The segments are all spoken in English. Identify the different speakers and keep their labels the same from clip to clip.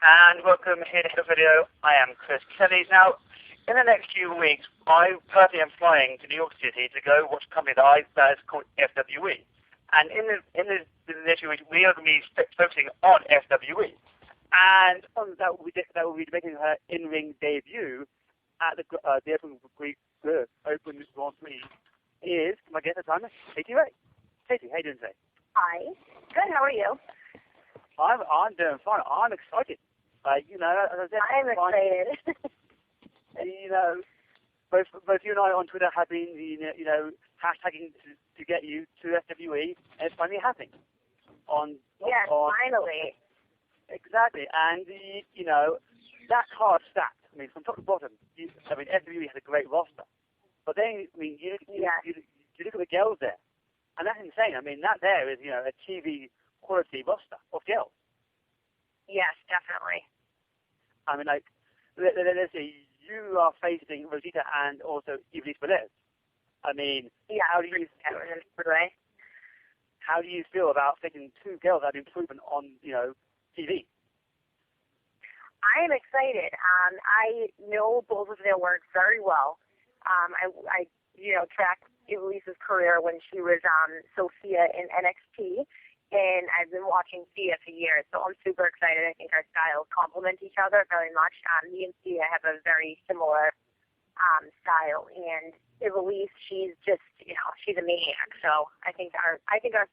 Speaker 1: and welcome here to the video. I am Chris Kelly. Now, in the next few weeks, I personally am flying to New York City to go watch a company that is called FWE. And in the next few weeks, we are going to be focusing on FWE. And on that will be making her in-ring debut at the Open Grand Prix is, my guest at the time, Kasey Ray. Kasey, how are you doing today?
Speaker 2: Hi. Good, how are you?
Speaker 1: I'm doing fine. I'm excited. As I said,
Speaker 2: I'm excited.
Speaker 1: Both you and I on Twitter have been, hashtagging to get you to FWE, and it's finally happening.
Speaker 2: Yes, finally.
Speaker 1: Exactly, and that card stacked. I mean, from top to bottom. FWE has a great roster, but then you look at the girls there, and that's insane. I mean, that there is a TV quality roster of girls.
Speaker 2: Yes, definitely.
Speaker 1: I mean, let's see, you are facing Rosita and also Ivelisse Velez. I mean, how do you feel about facing two girls that have been proven on, TV?
Speaker 2: I am excited. I know both of their work very well. I tracked Ivelisse's career when she was Sophia in NXT. And I've been watching Sia for years, so I'm super excited. I think our styles complement each other very much. Me and Sia have a very similar style, and Ivelisse, she's just, she's a maniac. So I think our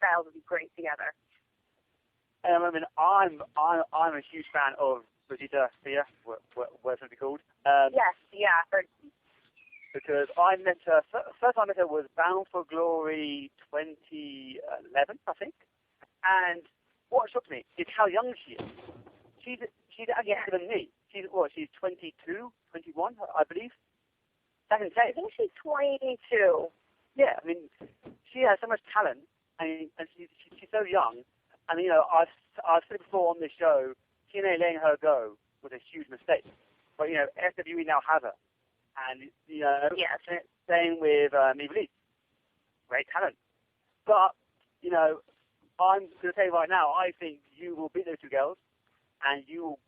Speaker 2: styles would be great together.
Speaker 1: I mean, I'm a huge fan of Rosita Sia, whatever it's called.
Speaker 2: Yes, yeah.
Speaker 1: Because I met her. First time I met her was Bound for Glory 2011, I think. And what shocked me is how young she is. She's actually younger than me. She's 22, 21, I believe. That's insane.
Speaker 2: I think she's 22.
Speaker 1: Yeah, I mean, she has so much talent, and she's so young. And I've said before on this show, TNA letting her go was a huge mistake. But FWE now have her, and
Speaker 2: yes.
Speaker 1: Same with Ivelisse. Great talent, but I'm going to tell you right now, I think you will beat those two girls, and you will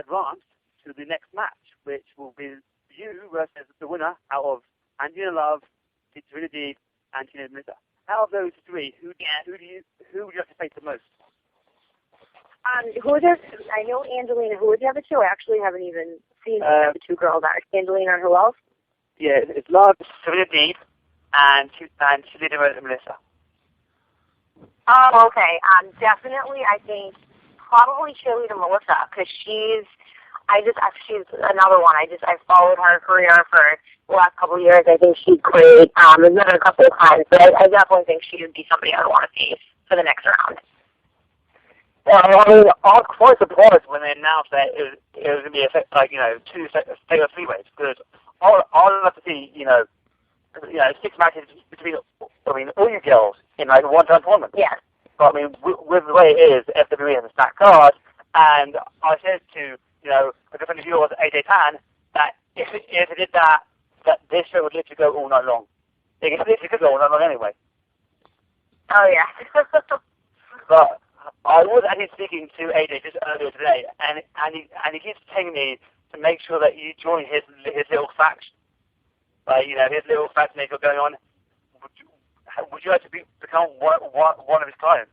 Speaker 1: advance to the next match, which will be you versus the winner out of Angelina Love, Serena Deeb, and Tina Melissa. Out of those three, who would you have to face the most?
Speaker 2: I know Angelina. Who are the other two? I actually haven't even seen the other two girls. Angelina and who else?
Speaker 1: Yeah, it's Love, Serena Deeb, and Serena Melissa.
Speaker 2: Oh, okay. Definitely, I think probably Cheerleader Melissa, because she's another one. I've followed her career for the last couple of years. I think she's great. I've met her a couple of times, but I definitely think she would be somebody I would want to face for the next round.
Speaker 1: Well, I mean, I was quite surprised when they announced that it was going to be two fatal three-ways, because I'd love to see, 6 matches between, all you girls in a one-time tournament.
Speaker 2: Yes.
Speaker 1: But with the way it is, FWE has a stacked card, and I said to, a good friend of yours, AJ Pan, that if it did that this show would literally go all night long. It literally could go all night long anyway.
Speaker 2: Oh, yeah.
Speaker 1: But I was actually speaking to AJ just earlier today, and he keeps telling me to make sure that you join his little faction. His little faction they've got going on. Would you like to become one of his clients?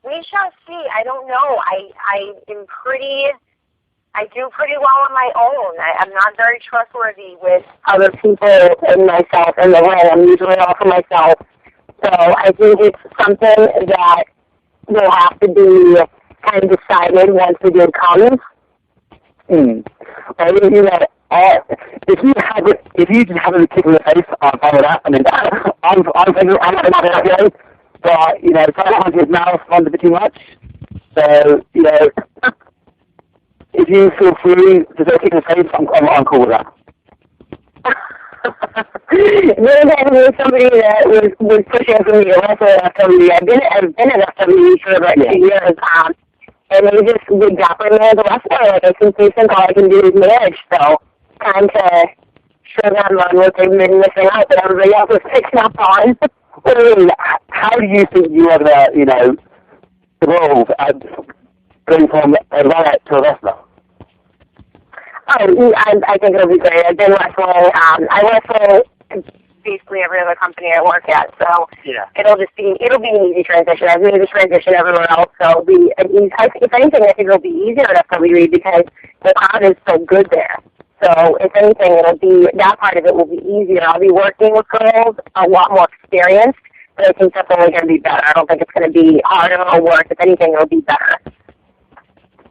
Speaker 2: We shall see. I don't know. I do pretty well on my own. I'm not very trustworthy with other people and myself in the ring. I'm usually all for myself. So I think it's something that will have to be kind of decided once the good comes.
Speaker 3: I mean, if you just have a kick in the face, I'm fine with that. I mean, I'm not going. But sometimes his mouth runs a bit too much. So if you feel free to go kick in the face, I'm cool with that.
Speaker 2: There's somebody that was pushing for me to wrestle at FWE. I've been at FWE for about 2 years. And they just would drop me as a wrestler. I think all I can do is manage. So time to show them on what they've been missing out that everybody else is picking up on.
Speaker 3: How do you think you are going to, evolve going from a runner to a wrestler?
Speaker 2: Oh, I think it'll be great. I've been wrestling. I wrestle basically every other company I work at, so it'll be an easy transition. I've made the transition everywhere else, so it'll be an easy. If anything, I think it'll be easier at WWE because the crowd is so good there. So if anything, it'll be that part of it will be easier. I'll be working with girls a lot more experienced, but I think that's only going to be better. I don't think it's going to be harder or worse. If anything, it'll be better.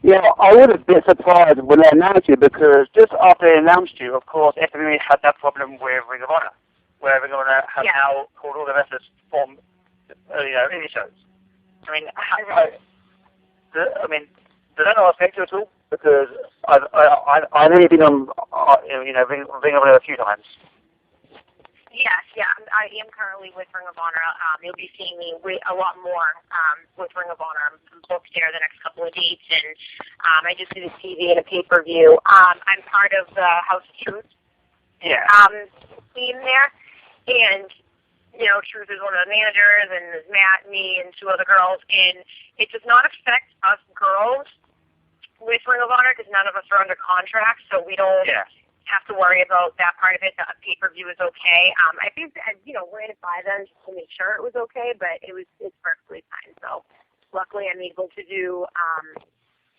Speaker 1: Yeah, I would have been surprised when they announced you because just after they announced you, of course, WWE had that problem with Ring of Honor, where Ring of Honor has now called all the wrestlers from, indie shows. I mean, does that not affect you at all? Because I've only been on, Ring of Honor a few times.
Speaker 2: Yes, I am currently with Ring of Honor. You'll be seeing me a lot more with Ring of Honor. I'm booked there the next couple of dates, and I just did a TV and a pay-per-view. I'm part of the House of Truth team there, and Truth is one of the managers, and there's Matt, me, and two other girls, and it does not affect us girls with Ring of Honor because none of us are under contract, so we don't have to worry about that part of it. The pay-per-view is okay. I think ran it by them just to make sure it was okay, but it's perfectly fine. So luckily I'm able to do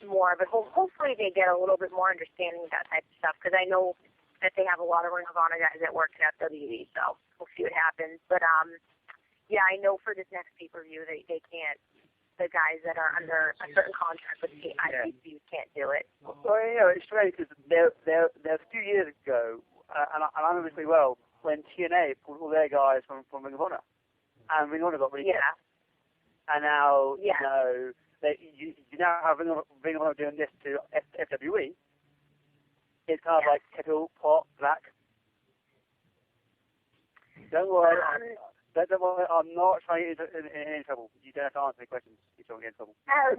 Speaker 2: more of it. Hopefully they get a little bit more understanding of that type of stuff because I know that they have a lot of Ring of Honor guys that work at WWE, so we'll see what happens. But I know for this next pay-per-view they can't. The guys that are under a certain contract with the IPW can't do it.
Speaker 1: Well, it's strange because there a few years ago, and I remember really well, when TNA pulled all their guys from Ring of Honor, and Ring of Honor got really good. And now, you now have Ring of Honor doing this to FWE. It's kind of like kettle, pot, black. Don't worry. I'm not trying to get in any trouble. You don't have to answer any questions if you don't get in trouble.
Speaker 2: No.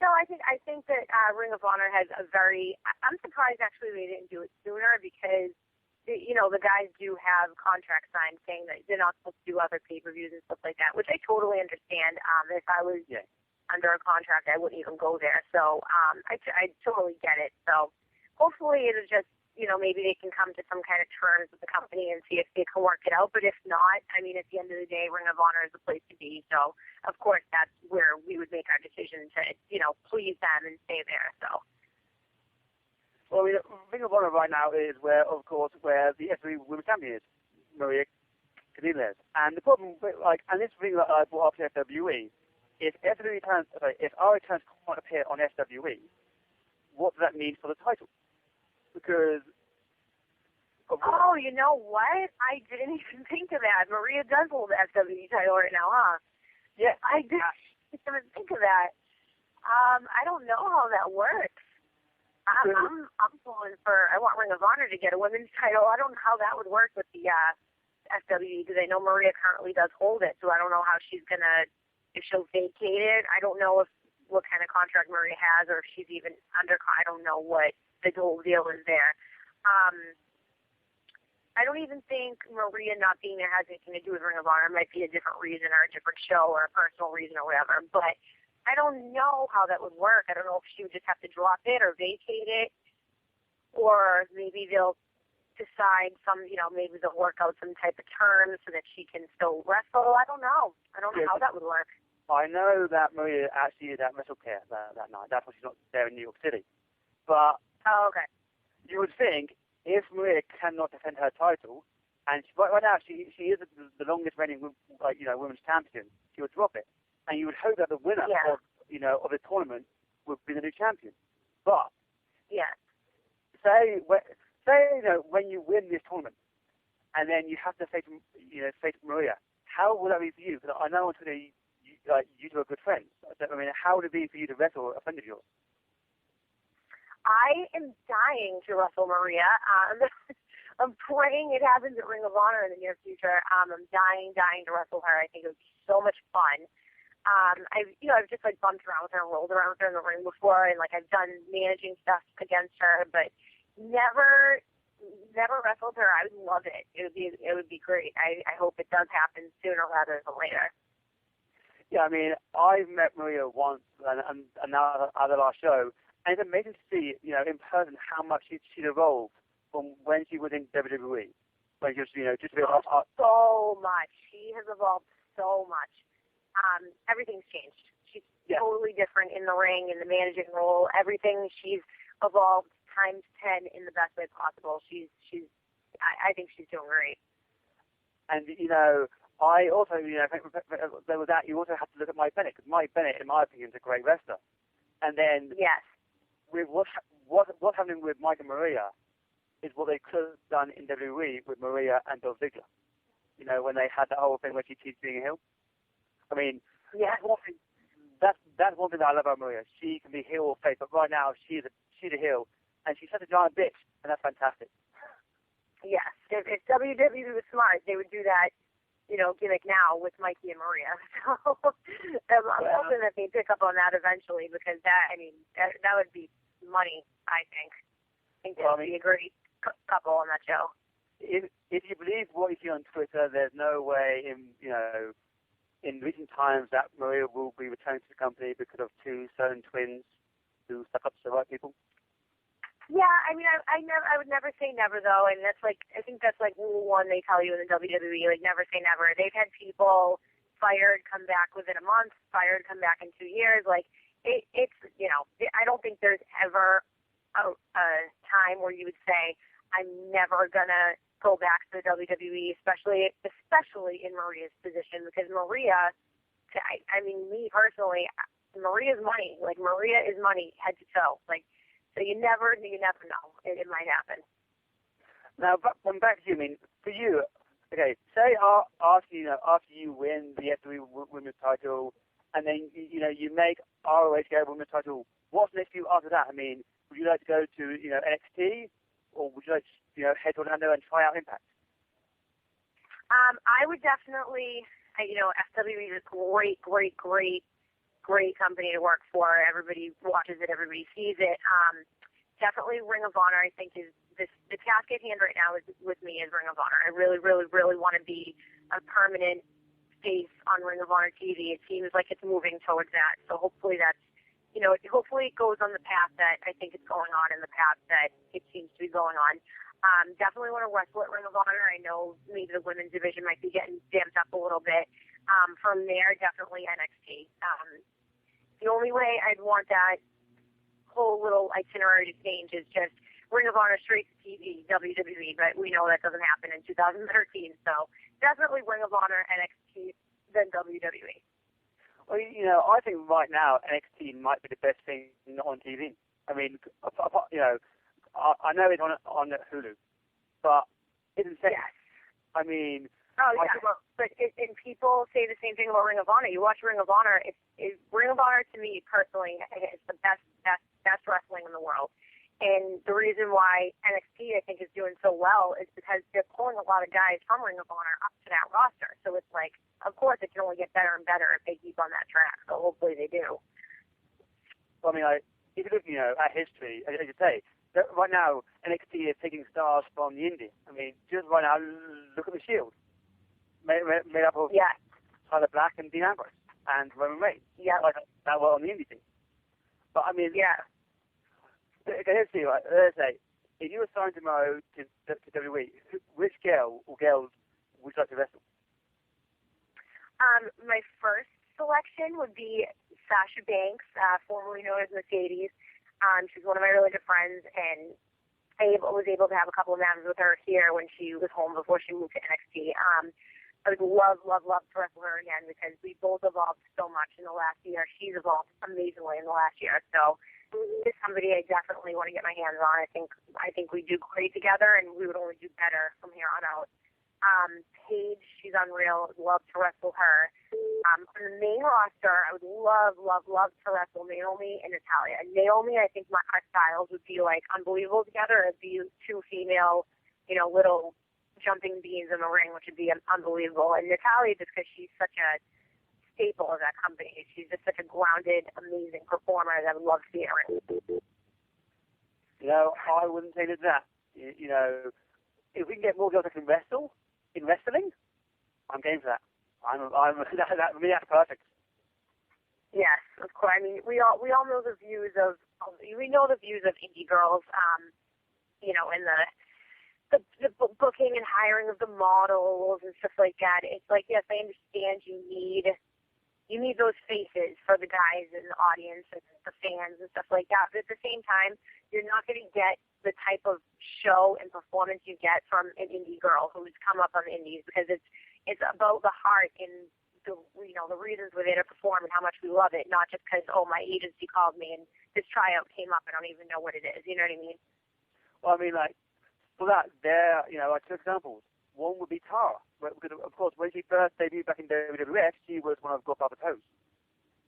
Speaker 2: No, I think that Ring of Honor has a very. I'm surprised actually they didn't do it sooner because the guys do have contract signed saying that they're not supposed to do other pay-per-views and stuff like that, which I totally understand. If I was under a contract, I wouldn't even go there. So I totally get it. So hopefully it'll just. Maybe they can come to some kind of terms with the company and see if they can work it out. But if not, I mean, at the end of the day, Ring of Honor is the place to be. So, of course, that's where we would make our decision to, please them and stay there. So.
Speaker 1: Well, Ring of Honor right now is where the FW Women's Champion is, Maria Canellas. And the problem, and this thing that I brought up to FWE, if RA Trans can't appear on FWE, what does that mean for the title? Because
Speaker 2: you know what? I didn't even think of that. Maria does hold the FWE title right now, huh?
Speaker 1: Yeah.
Speaker 2: I didn't even think of that. I don't know how that works. I'm pulling for. I want Ring of Honor to get a women's title. I don't know how that would work with the FWE because I know Maria currently does hold it, so I don't know how she's gonna if she'll vacate it. I don't know what kind of contract Maria has or if she's even under. I don't know what the whole deal is there. I don't even think Maria not being there has anything to do with Ring of Honor. It might be a different reason or a different show or a personal reason or whatever. But I don't know how that would work. I don't know if she would just have to drop it or vacate it. Or maybe they'll decide maybe they'll work out some type of terms so that she can still wrestle. I don't know. I don't know how that would work.
Speaker 1: I know that Maria actually did that WrestleCare that night. That's why she's not there in New York City. But
Speaker 2: okay.
Speaker 1: You would think if Maria cannot defend her title, and right now she is the longest reigning women's champion, she would drop it, and you would hope that the winner of the tournament would be the new champion. But say when you win this tournament, and then you have to face Maria, how would that be for you? Because I know you two are good friends. I mean, how would it be for you to wrestle a friend of yours?
Speaker 2: I am dying to wrestle Maria. I'm praying it happens at Ring of Honor in the near future. I'm dying to wrestle her. I think it would be so much fun. I've just bumped around with her and rolled around with her in the ring before, and I've done managing stuff against her, but never wrestled her. I would love it. It would be great. I hope it does happen sooner rather than later.
Speaker 3: Yeah, I mean, I've met Maria once, and now at the last show, and it's amazing to see, you know, in person how much she'd evolved from when she was in WWE. When she was, you know, just a bit
Speaker 2: so much. She has evolved so much. Everything's changed. She's totally different in the ring, in the managing role. Everything, she's evolved times 10 in the best way possible. I think she's doing great.
Speaker 3: And, you know, I also, you know, there was that, you also have to look at Mike Bennett, because Mike Bennett, in my opinion, is a great wrestler. And then,
Speaker 2: yes,
Speaker 3: with what's happening with Mike and Maria is what they could have done in WWE with Maria and Dolph Ziggler. You know, when they had that whole thing where she keeps being a heel. I mean, that's one thing that I love about Maria. She can be heel or face, but right now she's a heel, and she's such a giant bitch, and that's fantastic.
Speaker 2: Yes, if WWE was smart, they would do that, you know, gimmick now with Mikey and Maria. So I'm hoping that they pick up on that eventually, because that would be money, I think. I think that would be a great couple on that show.
Speaker 3: If you believe what you see on Twitter, there's no way in recent times that Maria will be returning to the company because of two certain twins who stuck up to the right people.
Speaker 2: Yeah, I mean, I would never say never, though, and I think that's like rule one they tell you in the WWE, like never say never. They've had people fired, come back within a month, fired, come back in 2 years. Like it's you know, I don't think there's ever a time where you would say I'm never gonna go back to the WWE, especially in Maria's position, because Maria, I mean, me personally, Maria's money. Like Maria is money head to toe. Like. So you never know. It might happen.
Speaker 3: Now, back to you. I mean, for you, okay, say after you win the FW Women's title, and then you make ROH get a Women's title. What's next for you after that? I mean, would you like to go to NXT, or would you like to head to Orlando and try out Impact?
Speaker 2: I would definitely. FWE is a great company to work for. Everybody watches it, everybody sees it. Definitely Ring of Honor, I think, is the task at hand right now is with me is Ring of Honor. I really, really, really want to be a permanent face on Ring of Honor TV. It seems like it's moving towards that. So hopefully that's, hopefully it goes on the path that I think it's going on, in the path that it seems to be going on. Definitely want to wrestle at Ring of Honor. I know maybe the women's division might be getting damped up a little bit. From there, definitely NXT. The only way I'd want that whole little itinerary to change is just Ring of Honor straight to TV, WWE, but we know that doesn't happen in 2013. So definitely Ring of Honor, NXT, then WWE.
Speaker 3: Well, I think right now NXT might be the best thing on TV. I mean, I know it's on Hulu, but it's insane.
Speaker 2: Yes.
Speaker 3: I mean.
Speaker 2: Oh, yeah. And people say the same thing about Ring of Honor. You watch Ring of Honor, Ring of Honor, to me, personally, is the best wrestling in the world. And the reason why NXT, I think, is doing so well is because they're pulling a lot of guys from Ring of Honor up to that roster. So it's like, of course, it can only get better and better if they keep on that track. So hopefully they do.
Speaker 3: Well, I mean, if you look, at history, as you say, right now, NXT is taking stars from the Indies. I mean, just right now, look at the Shield. Made up of Tyler Black and Dean Ambrose and Roman Reigns.
Speaker 2: Yeah.
Speaker 3: Like that were on the indie team. But I mean, okay, here's the thing, right? Let's say, if you were signed tomorrow to WWE, which girl or girls would you like to wrestle?
Speaker 2: My first selection would be Sasha Banks, formerly known as Mercedes. She's one of my really good friends, and I was able to have a couple of matches with her here when she was home before she moved to NXT. I would love to wrestle her again, because we both evolved so much in the last year. She's evolved amazingly in the last year. So it's somebody I definitely want to get my hands on. I think we do great together, and we would only do better from here on out. Paige, she's unreal. I'd love to wrestle her. On the main roster, I would love to wrestle Naomi and Natalya. And Naomi, I think our styles would be like unbelievable together. It'd be two female, little jumping beans in the ring, which would be unbelievable. And Natalya, just because she's such a staple of that company. She's just such a grounded, amazing performer that I would love to see her in.
Speaker 3: I wouldn't say that. If we can get more girls that can wrestle in wrestling, I'm game for that. That for me, that's perfect.
Speaker 2: Yes, of course. I mean, we all know the views of indie girls. And the booking and hiring of the models and stuff like that. It's like, yes, I understand you need those faces for the guys in the audience and the fans and stuff like that. But at the same time, you're not going to get the type of show and performance you get from an indie girl who's come up on the indies, because it's about the heart and the reasons we're there to perform and how much we love it, not just because, my agency called me and this tryout came up. I don't even know what it is. You know what I mean?
Speaker 3: Well, I mean, like, for that, there, like two examples. One would be Tara, because of course when she first debuted back in WWF, she was one of Godfather's hosts.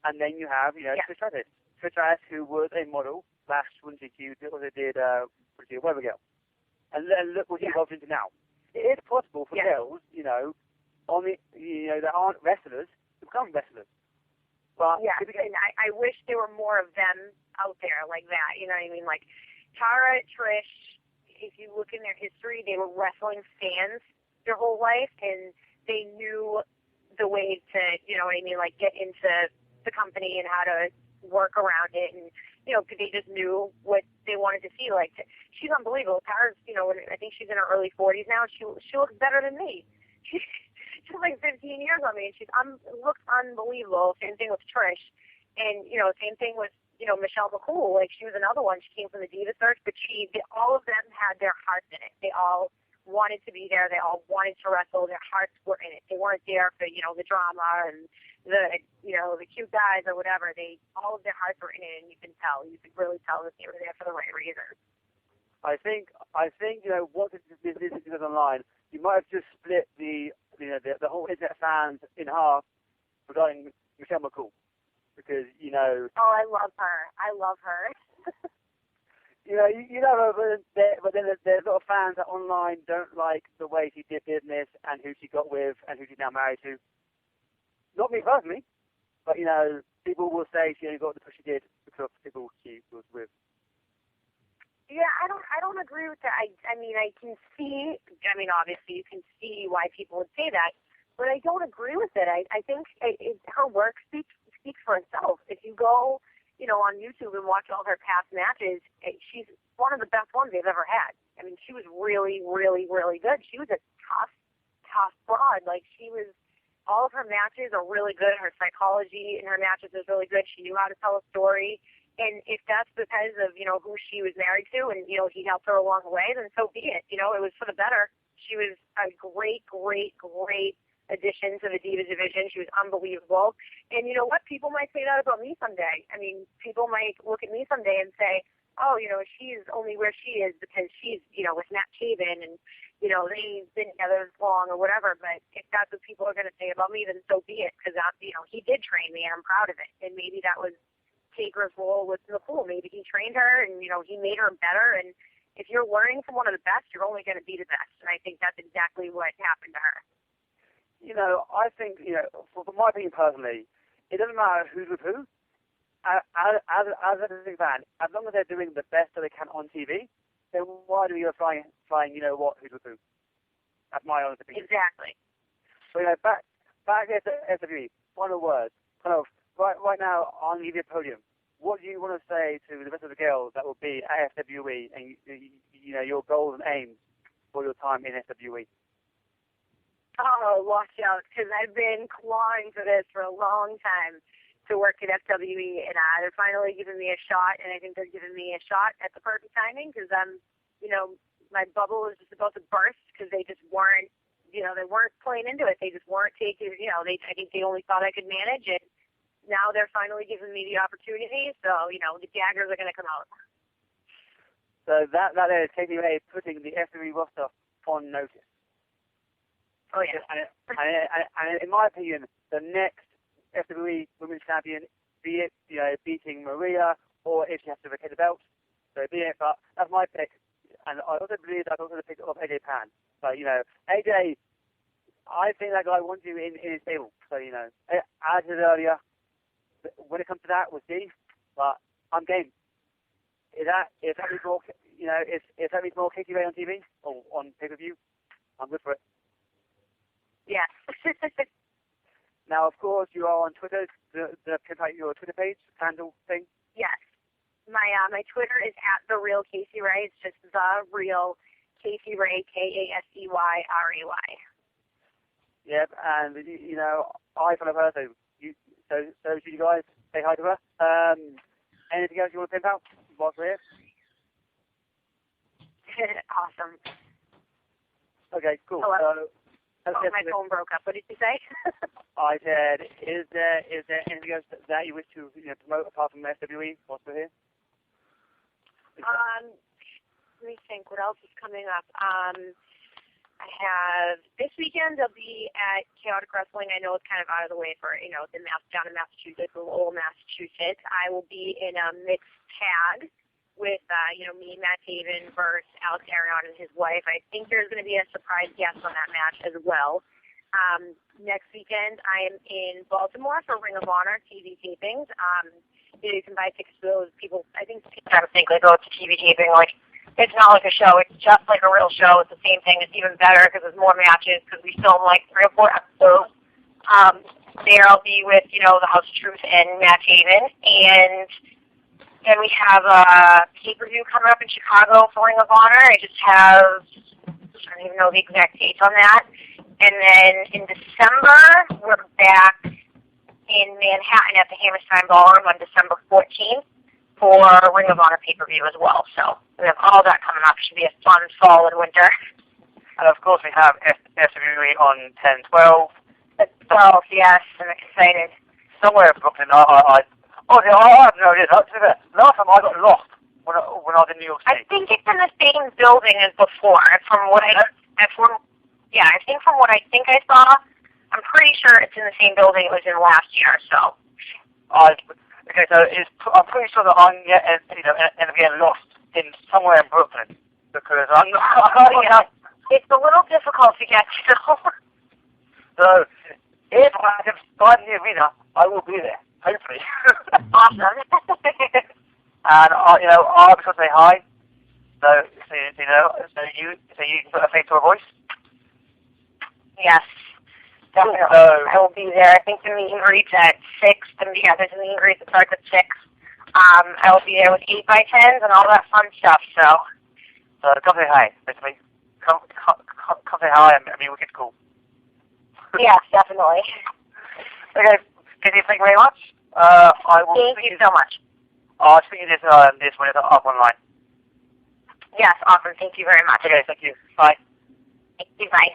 Speaker 3: And then you have, Trish Stratus, who was a model last when she did Weather Girl. And then look what she evolved into now. It is possible for girls, that aren't wrestlers to become wrestlers. But
Speaker 2: and I wish there were more of them out there like that. You know what I mean? Like Tara, Trish, if you look in their history, they were wrestling fans their whole life, and they knew the way to, like get into the company and how to work around it, and they just knew what they wanted to see. Like, she's unbelievable. Tara's, I think she's in her early 40s now. She looks better than me. She's like 15 years on me, and she looks unbelievable. Same thing with Trish, and same thing with Michelle McCool. Like, she was another one. She came from the Diva Search, but all of them had their hearts in it. They all wanted to be there. They all wanted to wrestle. Their hearts were in it. They weren't there for the drama and the cute guys or whatever. All of their hearts were in it, and you can tell. You could really tell that they were there for the right reasons.
Speaker 3: I think once this goes online, you might have just split the whole internet fans in half regarding Michelle McCool, because
Speaker 2: Oh, I love her. I love her.
Speaker 3: but then there's a lot of fans that online don't like the way she did business and who she got with and who she's now married to. Not me personally, but people will say she only got the push she did because of people she was with.
Speaker 2: Yeah, I don't agree with that. I mean, I can see. I mean, obviously, you can see why people would say that, but I don't agree with it. I think her work speaks for itself. If you go, on YouTube and watch all her past matches, she's one of the best ones they've ever had. I mean, she was really, really, really good. She was a tough broad. Like, all of her matches are really good. Her psychology in her matches is really good. She knew how to tell a story. And if that's because of, who she was married to and, he helped her along the way, then so be it. It was for the better. She was a great, great, great addition to the Divas division. She was unbelievable. And you know what? People might say that about me someday. I mean, people might look at me someday and say, oh, she's only where she is because she's, with Matt Taven and, they've been together long or whatever. But if that's what people are going to say about me, then so be it, because, he did train me and I'm proud of it. And maybe that was Taker's role with McCool. Maybe he trained her and, he made her better. And if you're learning from one of the best, you're only going to be the best. And I think that's exactly what happened to her.
Speaker 3: I think, from my opinion personally, it doesn't matter who's with who. As a fan, as long as they're doing the best that they can on TV, then why do you flying, who's with who? That's my honest opinion.
Speaker 2: Exactly.
Speaker 3: So, back at the SWE, final words. Kind of, right now, on the podium, what do you want to say to the rest of the girls that will be at SWE and, your goals and aims for your time in SWE?
Speaker 2: Oh, watch out, because I've been clawing for this for a long time to work at FWE, and they're finally giving me a shot, and I think they're giving me a shot at the perfect timing, because my bubble is just about to burst, because they just weren't, they weren't playing into it. They just weren't taking, I think they only thought I could manage it. Now they're finally giving me the opportunity, so, the daggers are going to come out.
Speaker 3: So that is Kasey Ray putting the FWE roster on notice.
Speaker 2: Oh, yeah.
Speaker 3: And in my opinion, the next FWE Women's Champion, be it beating Maria, or if she has to vacate the belt, so be it. But that's my pick. And I also believe that's also the pick of AJ Pan. But, AJ, I think that guy wants you in his stable. So, as I said earlier, when it comes to that, we'll see. But I'm game. If that means more, if that means more Kasey Ray on TV or on pay-per-view, I'm good for it.
Speaker 2: Yes.
Speaker 3: Now, of course, you are on Twitter. The pimp out your Twitter page handle thing.
Speaker 2: Yes. My Twitter is at TheRealKaseyRay. It's just TheRealKaseyRay, KaseyRay.
Speaker 3: Yep, and you know, I follow her, so should you guys say hi to her. Anything else you want to pimp out whilst we're here?
Speaker 2: Awesome.
Speaker 3: Okay, cool.
Speaker 2: Hello?
Speaker 3: So,
Speaker 2: my phone broke up. What did you say?
Speaker 3: I said, is there anything else that you wish to promote apart from SWE whilst we're here?
Speaker 2: Let me think. What else is coming up? I have this weekend. I'll be at Chaotic Wrestling. I know it's kind of out of the way for down in Massachusetts, old Massachusetts. I will be in a mixed tag with me, Matt Taven versus Alex Arion and his wife. I think there's going to be a surprise guest on that match as well. Next weekend, I am in Baltimore for Ring of Honor TV tapings. You can buy tickets for those. People, I think people kind of think they go to TV taping like it's not like a show. It's just like a real show. It's the same thing. It's even better because there's more matches because we film like 3 or 4 episodes. There I'll be with the House of Truth and Matt Taven, and then we have a pay-per-view coming up in Chicago for Ring of Honor. I don't even know the exact dates on that. And then in December, we're back in Manhattan at the Hammerstein Ballroom on December 14th for Ring of Honor pay-per-view as well. So we have all that coming up. It should be a fun fall and winter.
Speaker 1: And of course we have SWE on 10/12.
Speaker 2: 12, yes. I'm excited.
Speaker 1: Somewhere in Brooklyn, I have no idea. Last time I got lost when I was in New York City.
Speaker 2: I think it's in the same building as before. From what I think I saw, I'm pretty sure it's in the same building it was in last year. So.
Speaker 1: I'm pretty sure that I'm getting lost in somewhere in Brooklyn because I'm not.
Speaker 2: It's a little difficult to get to.
Speaker 1: So if I can find the arena, I will be there. Hopefully.
Speaker 2: Awesome.
Speaker 1: And I'll just say hi. So you can put a face to a voice.
Speaker 2: Yes, definitely. I will be there. I think the meet and greet's at 6. There's a meet and greet that starts at 6. I will be there with 8x10s and all that fun stuff. So
Speaker 1: come say hi. Basically, come say hi and be wicked cool.
Speaker 2: Yes, definitely.
Speaker 1: Okay, Kasey, thank you very much.
Speaker 2: Thank you so much.
Speaker 1: I'll speak to you this when it's up online.
Speaker 2: Yes, awesome. Thank you very much.
Speaker 1: Okay, thank you. Bye.
Speaker 2: Thank you. Bye.